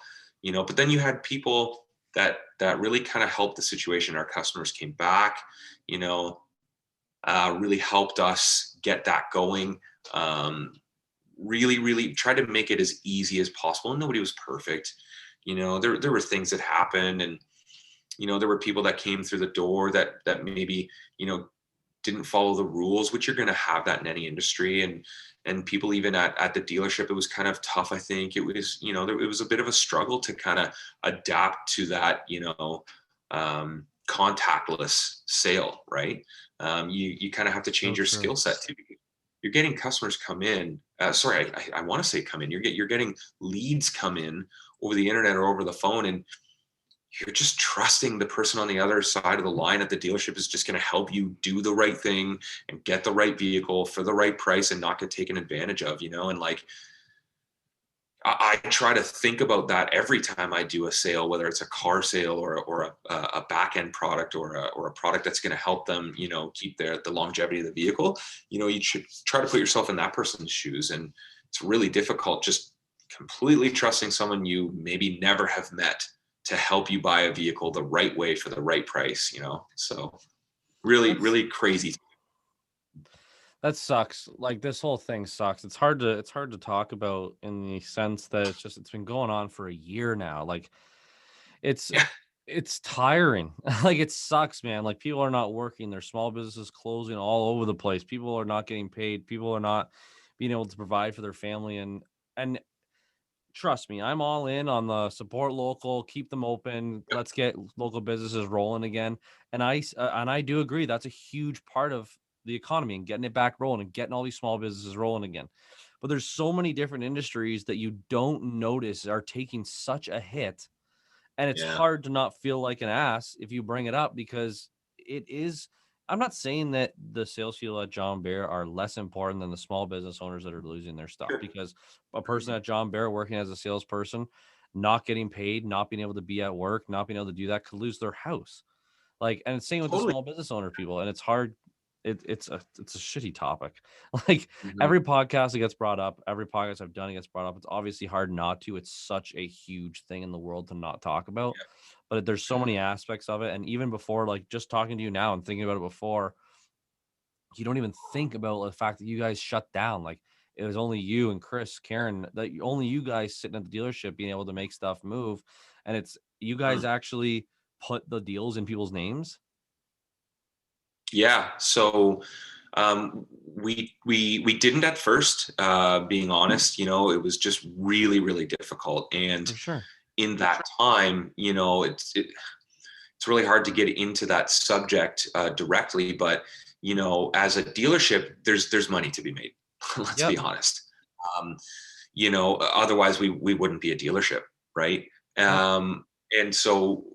But then you had people that really kind of helped the situation. Our customers came back. Really helped us get that going. Really, really tried to make it as easy as possible. And nobody was perfect. There were things that happened, and there were people that came through the door that maybe didn't follow the rules, which you're going to have that in any industry. And people even at the dealership, it was kind of tough. I think it was, it was a bit of a struggle to kind of adapt to that, contactless sale, right? You kind of have to So change your true. skill set too. You're getting customers come in. Sorry, I want to say come in. You're getting leads come in over the internet or over the phone, and you're just trusting the person on the other side of the line at the dealership is just going to help you do the right thing and get the right vehicle for the right price and not get taken advantage of, and like, I try to think about that every time I do a sale, whether it's a car sale or a back end product or a product that's going to help them, keep the longevity of the vehicle. You should try to put yourself in that person's shoes, and it's really difficult just completely trusting someone you maybe never have met to help you buy a vehicle the right way for the right price. So really, That's really crazy. that sucks. Like this whole thing sucks. It's hard to talk about in the sense that it's been going on for a year now. Like it's Yeah, it's tiring. Like it sucks, man. Like people are not working, their small businesses closing all over the place. People are not getting paid. People are not being able to provide for their family, and trust me, I'm all in on the support local, keep them open, yep, let's get local businesses rolling again. And I do agree that's a huge part of the economy and getting it back rolling and getting all these small businesses rolling again. But there's so many different industries that you don't notice are taking such a hit, and it's yeah, hard to not feel like an ass if you bring it up, because it is. I'm not saying that the salespeople at John Bear are less important than the small business owners that are losing their stuff, sure. because a person Mhm. at John Bear working as a salesperson, not getting paid, not being able to be at work, not being able to do that, could lose their house. Like, and it's same with the Totally. small business owner people, and it's hard. It's a shitty topic. Like Mhm. every podcast that gets brought up, every podcast I've done, it gets brought up. It's obviously hard not to. It's such a huge thing in the world to not talk about, but there's so many aspects of it. And even before, like just talking to you now and thinking about it before, you don't even think about the fact that you guys shut down. Like it was only you and Chris, Karen, that only you guys sitting at the dealership being able to make stuff move. And it's you Mhm. guys actually put the deals in people's names. Yeah. So we didn't at first. Being honest, it was just really really difficult. And For sure. in that time, it's really hard to get into that subject directly. But as a dealership, there's money to be made. Let's be Yep. honest. Um, Otherwise we wouldn't be a dealership, right? Yep. And so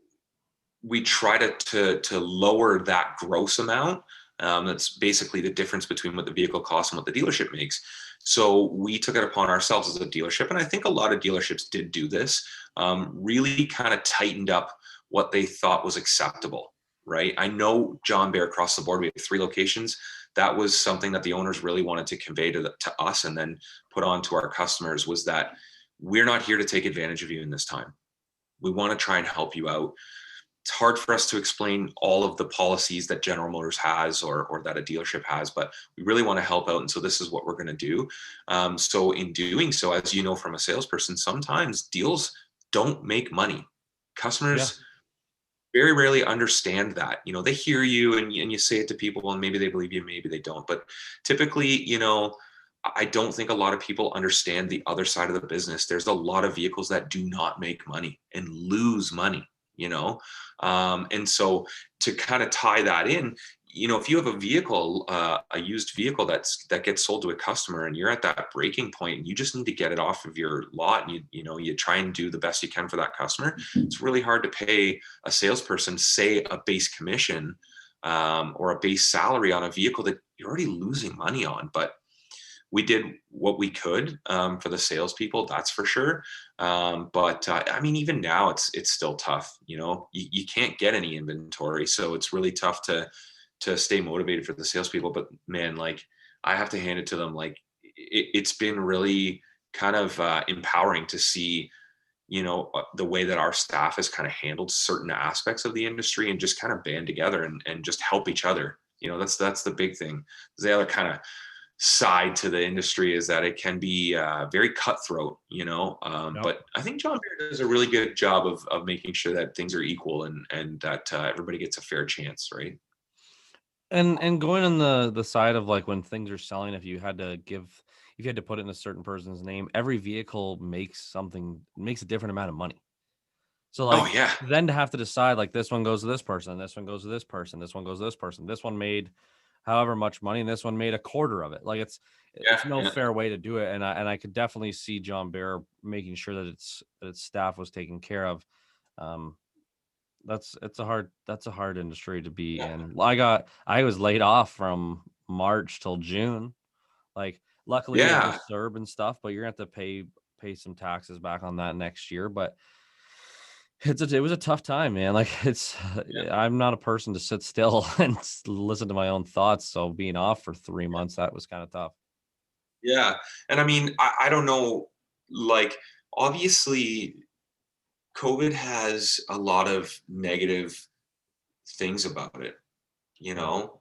we try to lower that gross amount. That's basically the difference between what the vehicle costs and what the dealership makes. So we took it upon ourselves as a dealership, and I think a lot of dealerships did do this. Really kind of tightened up what they thought was acceptable. Right. I know John Bear across the board. We have 3 locations. That was something that the owners really wanted to convey to us and then put on to our customers, was that we're not here to take advantage of you in this time. We want to try and help you out. It's hard for us to explain all of the policies that General Motors has or that a dealership has, but we really want to help out. And so this is what we're going to do. So in doing so, as you know, from a salesperson, sometimes deals don't make money. Yeah. Customers very rarely understand that. They hear you and you say it to people and maybe they believe you, maybe they don't. But typically, I don't think a lot of people understand the other side of the business. There's a lot of vehicles that do not make money and lose money, and so to kind of tie that in, if you have a vehicle, a used vehicle that gets sold to a customer, and you're at that breaking point, and you just need to get it off of your lot, and you try and do the best you can for that customer. It's really hard to pay a salesperson, say, a base commission or a base salary on a vehicle that you're already losing money on. But we did what we could for the salespeople, that's for sure. But I mean, even now, it's still tough. You can't get any inventory, so it's really tough to stay motivated for the salespeople. But man, like, I have to hand it to them. Like, it's been really kind of empowering to see the way that our staff has kind of handled certain aspects of the industry and just kind of band together and just help each other. That's the big thing. The other kind of side to the industry is that it can be very cutthroat, Yep. but I think John Bear does a really good job of making sure that things are equal and that everybody gets a fair chance, right? And going on the side of like when things are selling, if you had to put it in a certain person's name, every vehicle makes a different amount of money. So Oh like yeah, then to have to decide like this one goes to this person, this one goes to this person, this one goes to this person, this one made however much money, and this one made a quarter of it. Like yeah, it's no yeah. fair way to do it. And I could definitely see John Bear making sure that its staff was taken care of. Um, That's a hard industry to be in. I was laid off from March till June. Like, luckily we have the Yeah. CERB and stuff, but you're gonna have to pay some taxes back on that next year. But it was a tough time, man. Like, I'm not a person to sit still and listen to my own thoughts. So being off for 3 months, that was kind of tough. Yeah. And I mean, I don't know, like, obviously, COVID has a lot of negative things about it, you Yeah, know?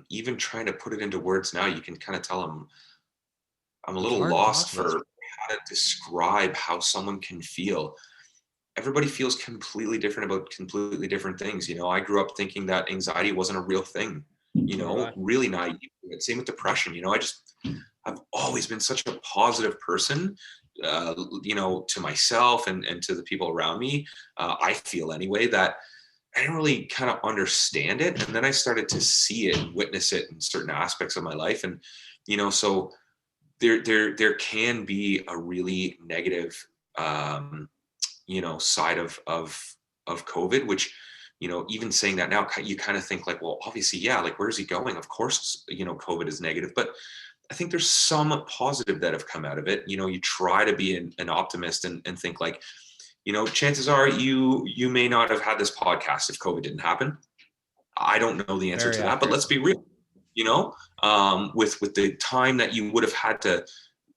Even trying to put it into words now, you can kind of tell I'm a it's little hard to lost talk about. for how to describe how someone can feel. Everybody feels completely different about completely different things. I grew up thinking that anxiety wasn't a real thing, So do I. really naive. Same with depression. I've always been such a positive person, to myself and to the people around me. I feel anyway that I didn't really kind of understand it. And then I started to see it and witness it in certain aspects of my life. And, so there can be a really negative, side of COVID, which, even saying that now, you kind of think like, well, obviously, yeah, like, where's he going? Of course, COVID is negative, but I think there's some positive that have come out of it. You try to be an optimist and think like, chances are you may not have had this podcast if COVID didn't happen. I don't know the answer Very to that, but accurate. let's be real. With the time that you would have had to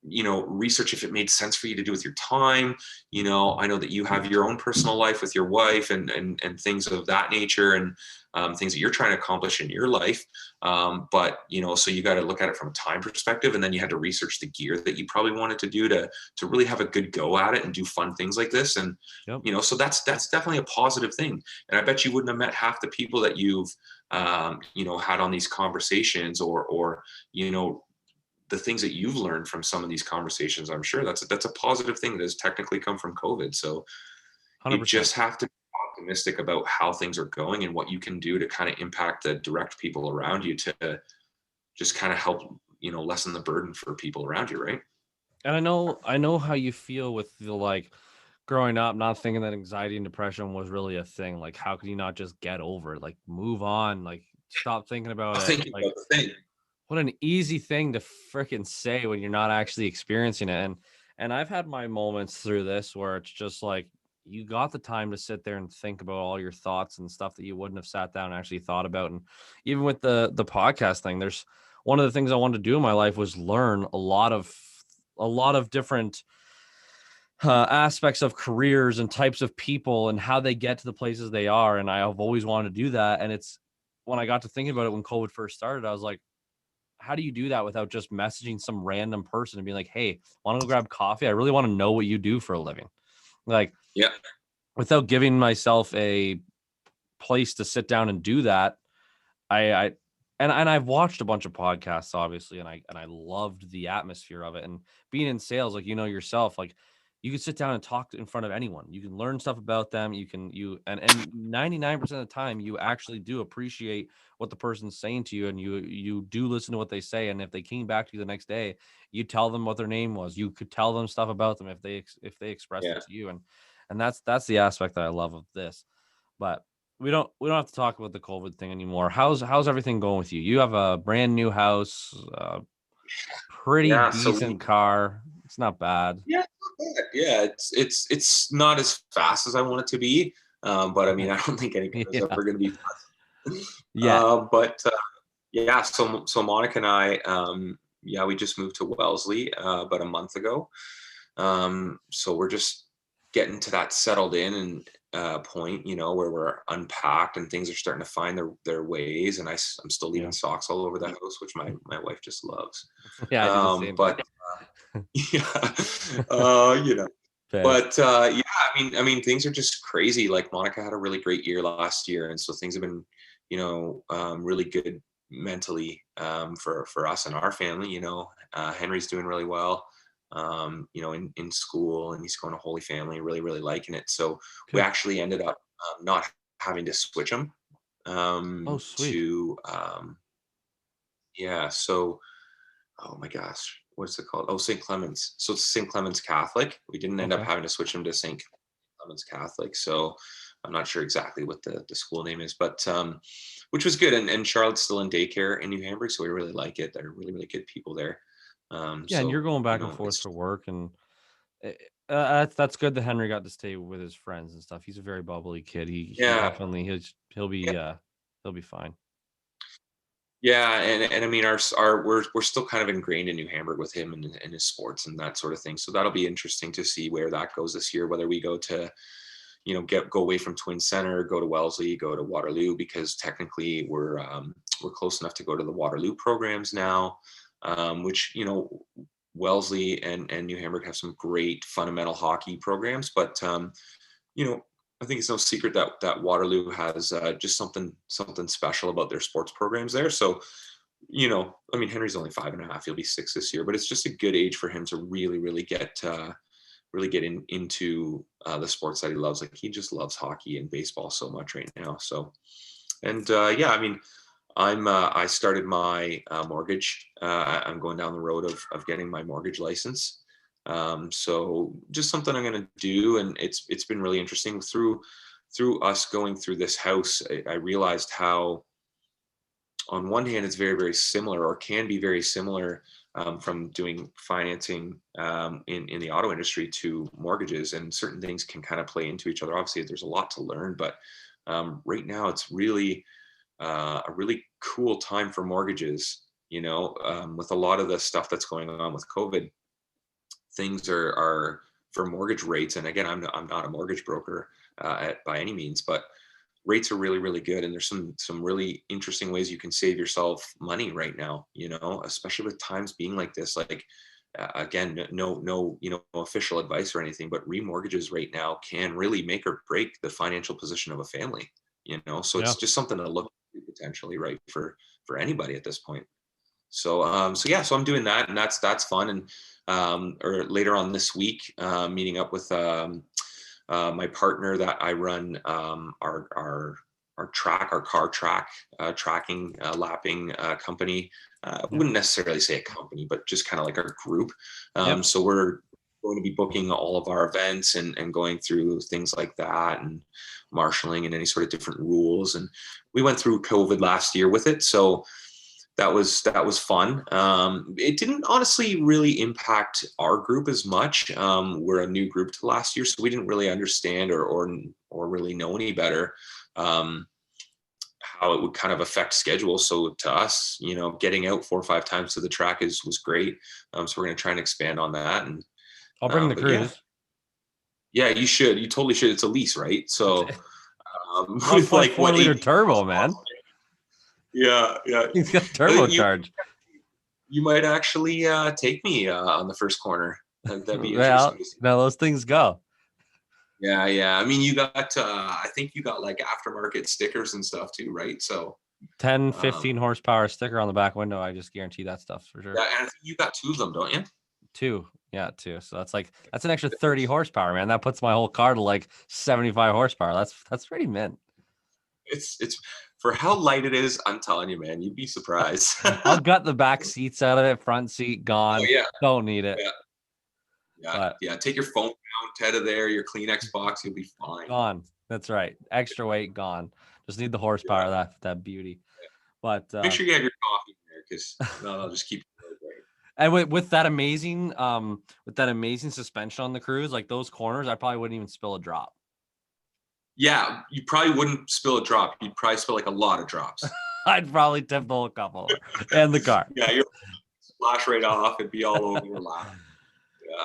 research if it made sense for you to do with your time. I know that you have your own personal life with your wife and things of that nature, and things that you're trying to accomplish in your life. But so you got to look at it from a time perspective, and then you had to research the gear that you probably wanted to do to really have a good go at it and do fun things like this. And Yep. so that's definitely a positive thing. And I bet you wouldn't have met half the people that you've had on these conversations, or the things that you've learned from some of these conversations. I'm sure that's a positive thing that has technically come from COVID. So you 100%. just have to be optimistic about how things are going and what you can do to kind of impact the direct people around you to just kind of help, lessen the burden for people around you, right? And I know how you feel with the, like, growing up, not thinking that anxiety and depression was really a thing. Like, how could you not just get over it? Like, move on, like, stop thinking about I'm it. thinking Like, about the thing. what an easy thing to freaking say when you're not actually experiencing it. And I've had my moments through this where it's just like, you got the time to sit there and think about all your thoughts and stuff that you wouldn't have sat down and actually thought about. And even with the podcast thing, there's one of the things I wanted to do in my life was learn a lot of different aspects of careers and types of people and how they get to the places they are. And I've always wanted to do that. And it's when I got to thinking about it when COVID first started, I was like, how do you do that without just messaging some random person and being like, hey, want to go grab coffee? I really want to know what you do for a living. Like, Yeah. without giving myself a place to sit down and do that, I and I've watched a bunch of podcasts, obviously, and I loved the atmosphere of it. And being in sales, like, yourself, like, you can sit down and talk in front of anyone. You can learn stuff about them. And 99% of the time, you actually do appreciate what the person's saying to you, and you do listen to what they say. And if they came back to you the next day, you tell them what their name was. You could tell them stuff about them if they expressed it Yeah. to you. And that's the aspect that I love of this. But we don't have to talk about the COVID thing anymore. How's everything going with you? You have a brand new house, pretty Yeah. So decent car. It's not bad. yeah, it's not bad. Yeah, it's not as fast as I want it to be. But I mean, I don't think any car is Yeah. ever going to be. Yeah. But yeah, so Monica and I, yeah, we just moved to Wellesley about a month ago. So we're just getting to that settled in and point, where we're unpacked and things are starting to find their ways. And I'm still leaving Yeah. socks all over the house, which my wife just loves. Yeah, I do the same thing. But yeah, you know. Fair. But yeah, I mean, things are just crazy. Like, Monica had a really great year last year, and so things have been, really good mentally, for us and our family. Henry's doing really well, in school, and he's going to Holy Family, really really liking it. So we Good. actually ended up not having to switch him, Oh, sweet. to yeah. So, oh my gosh, what's it called? Oh, St. Clement's. So it's St. Clement's Catholic. We didn't end up Okay. having to switch him to St. Clement's Catholic. So I'm not sure exactly what the school name is, but which was good. And Charlotte's still in daycare in New Hamburg, so we really like it. They're really, really good people there. Yeah, and you're So, going you back and know, forth it's for work, and that's good that Henry got to stay with his friends and stuff. He's a very bubbly kid. He yeah, definitely he'll be fine. yeah, and I mean we're still kind of ingrained in New Hamburg with him and his sports and that sort of thing. So that'll be interesting to see where that goes this year. Whether we go to, you know, go away from Twin Center, go to Wellesley, go to Waterloo, because technically we're close enough to go to the Waterloo programs now, which, you know, Wellesley and New Hamburg have some great fundamental hockey programs, but you know, I think it's no secret that Waterloo has just something special about their sports programs there. So, you know, I mean, Henry's only 5.5; he'll be 6 this year, but it's just a good age for him to really get into the sports that he loves. Like, he just loves hockey and baseball so much right now. So, and yeah, I mean, I started my mortgage. I'm going down the road of getting my mortgage license. So just something I'm going to do, and it's been really interesting through us going through this house. I realized how, on one hand, it's very, very similar, or can be very similar, from doing financing in the auto industry to mortgages, and certain things can kind of play into each other. Obviously, there's a lot to learn, but right now it's really a really cool time for mortgages. You know, with a lot of the stuff that's going on with COVID, things are for mortgage rates. And again, I'm not a mortgage broker by any means, but rates are really, really good. And there's some really interesting ways you can save yourself money right now, you know, especially with times being like this. Like, again, no, you know, official advice or anything, but remortgages right now can really make or break the financial position of a family, you know. So Yeah. it's just something to look at potentially, right, for anybody at this point. So so yeah, so I'm doing that, and that's fun. And or later on this week, meeting up with my partner that I run our car track tracking lapping company. Yep. Wouldn't necessarily say a company, but just kind of like our group. Yep. So we're going to be booking all of our events and going through things like that, and marshaling and any sort of different rules. And we went through COVID last year with it, so that was fun. It didn't honestly really impact our group as much. We're a new group to last year, so we didn't really understand or really know any better how it would kind of affect schedule. So to us, you know, getting out 4 or 5 times to the track was great. So we're going to try and expand on that. And I'll bring the but yeah, cruise. you should. You totally should. It's a lease, right? So 1 with point like four what, liter 18 turbo, spots? man. Yeah, yeah. He's got I think you turbocharged. you might actually take me on the first corner. That'd be interesting Well, to see. now those things go. Yeah, yeah. I mean, you got I think you got like aftermarket stickers and stuff too, right? So 10, um 15 horsepower sticker on the back window. I just guarantee that stuff for sure. yeah, and I think you got 2 of them, don't you? Two. Yeah, two. So that's an extra 30 horsepower, man. That puts my whole car to like 75 horsepower. That's pretty mint. It's for how light it is. I'm telling you, man, you'd be surprised. I'll gut the back seats out of it. Front seat Oh gone. yeah, Don't need it. yeah, yeah, But yeah. Take your phone out of there, your Kleenex box, you'll be fine. gone. That's right. Extra weight gone. Just need the horsepower. Yeah. That beauty. But Make sure you have your coffee in there, because no, I'll just keep it right. and with that amazing suspension on the cruise, like those corners, I probably wouldn't even spill a drop. Yeah, you probably wouldn't spill a drop. You'd probably spill like a lot of drops. I'd probably tip the whole cup over and the car. Yeah, you'll splash right off and be all over your lap. Yeah.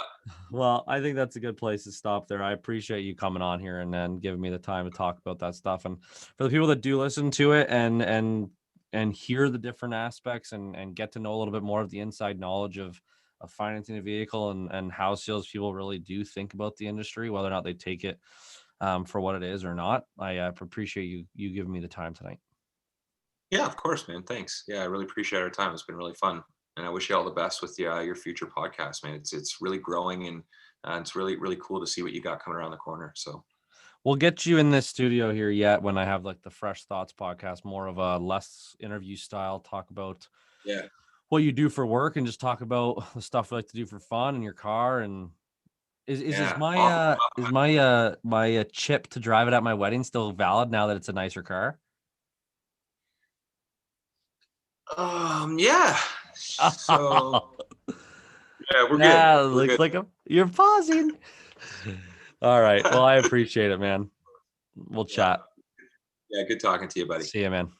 Well, I think that's a good place to stop there. I appreciate you coming on here and then giving me the time to talk about that stuff. And for the people that do listen to it and hear the different aspects and get to know a little bit more of the inside knowledge of financing a vehicle and how salespeople really do think about the industry, whether or not they take it for what it is or not. I appreciate you giving me the time tonight. Yeah, of course, man. Thanks. Yeah, I really appreciate our time. It's been really fun, and I wish you all the best with your future podcast, man. It's really growing, and it's really, really cool to see what you got coming around the corner. So We'll get you in this studio here yet when I have like the Fresh Thoughts podcast, more of a less interview style, talk about yeah, what you do for work and just talk about the stuff you like to do for fun in your car and Yeah. Is my chip to drive it at my wedding still valid now that it's a nicer car? Yeah. So yeah, we're good. Yeah, We're looks good. like you're pausing. All right. Well, I appreciate it, man. We'll Yeah. chat. Yeah. Good talking to you, buddy. See you, man.